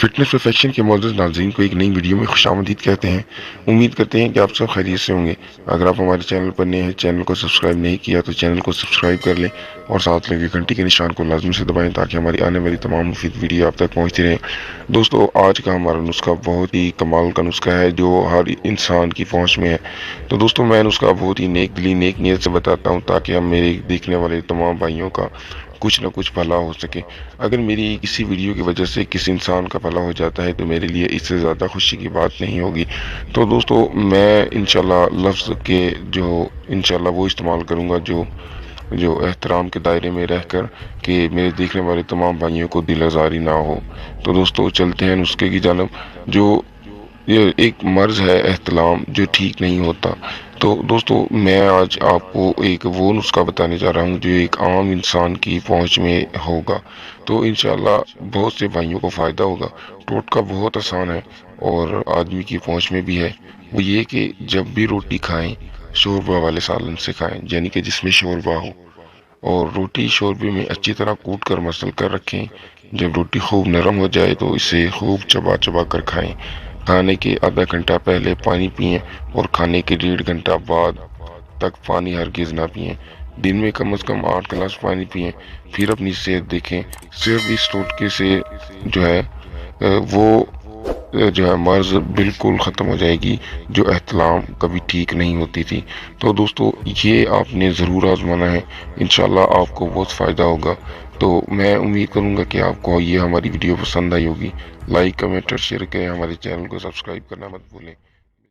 Fitness perfection के मौजूद नाज़रीन को एक नई वीडियो में खुशामदीद कहते हैं। उम्मीद करते हैं कि आप सब खैरियत से होंगे। अगर आप हमारे चैनल पर नए हैं, चैनल को सब्सक्राइब नहीं किया तो चैनल को सब्सक्राइब कर लें और साथ लगे घंटी के निशान को लाजमी से दबाएं ताकि हमारी आने वाली तमाम मुफीद वीडियो आप तक पहुंचती रहे। दोस्तों, आज का हमारा नुस्खा बहुत ही कमाल का नुस्खा है जो हर इंसान की पहुँच में है। तो दोस्तों, मैं नुस्खा बहुत ही नेक दिली नेक नीयत से बताता हूँ ताकि हम मेरे देखने वाले तमाम भाइयों का कुछ ना कुछ भला हो सके। अगर मेरी किसी वीडियो की वजह से किसी इंसान का भला हो जाता है तो मेरे लिए इससे ज़्यादा खुशी की बात नहीं होगी। तो दोस्तों, मैं इंशाल्लाह लफ्ज़ के जो इंशाल्लाह वो इस्तेमाल करूँगा जो जो एहतराम के दायरे में रहकर कि मेरे देखने वाले तमाम भाइयों को दिल आज़ारी ना हो। तो दोस्तों, चलते हैं नुस्खे की जानब। जो ये एक मर्ज है एहतलाम जो ठीक नहीं होता। तो दोस्तों, मैं आज आपको एक वो नुस्खा बताने जा रहा हूँ जो एक आम इंसान की पहुँच में होगा। तो इंशाल्लाह बहुत से भाइयों को फ़ायदा होगा। टोटका बहुत आसान है और आदमी की पहुँच में भी है। वो ये कि जब भी रोटी खाएं, शोरबा वाले सालन से खाएं, यानी कि जिसमें शोरबा हो, और रोटी शोरबे में अच्छी तरह कूट कर मसल कर रखें। जब रोटी खूब नरम हो जाए तो इसे खूब चबा चबा कर खाएं। खाने के आधा घंटा पहले पानी पिएं और खाने के 1.5 घंटा बाद तक पानी हरगिज ना पिएं। दिन में कम से कम 8 गिलास पानी पिएं। फिर अपनी सेहत देखें। सिर्फ इस टोटके से जो है जो है मर्ज बिल्कुल ख़त्म हो जाएगी जो एहतलाम कभी ठीक नहीं होती थी। तो दोस्तों, ये आपने ज़रूर आजमाना है। इंशाल्लाह आपको बहुत फ़ायदा होगा। तो मैं उम्मीद करूँगा कि आपको ये हमारी वीडियो पसंद आई होगी। लाइक, कमेंट और शेयर करें। हमारे चैनल को सब्सक्राइब करना मत भूलें।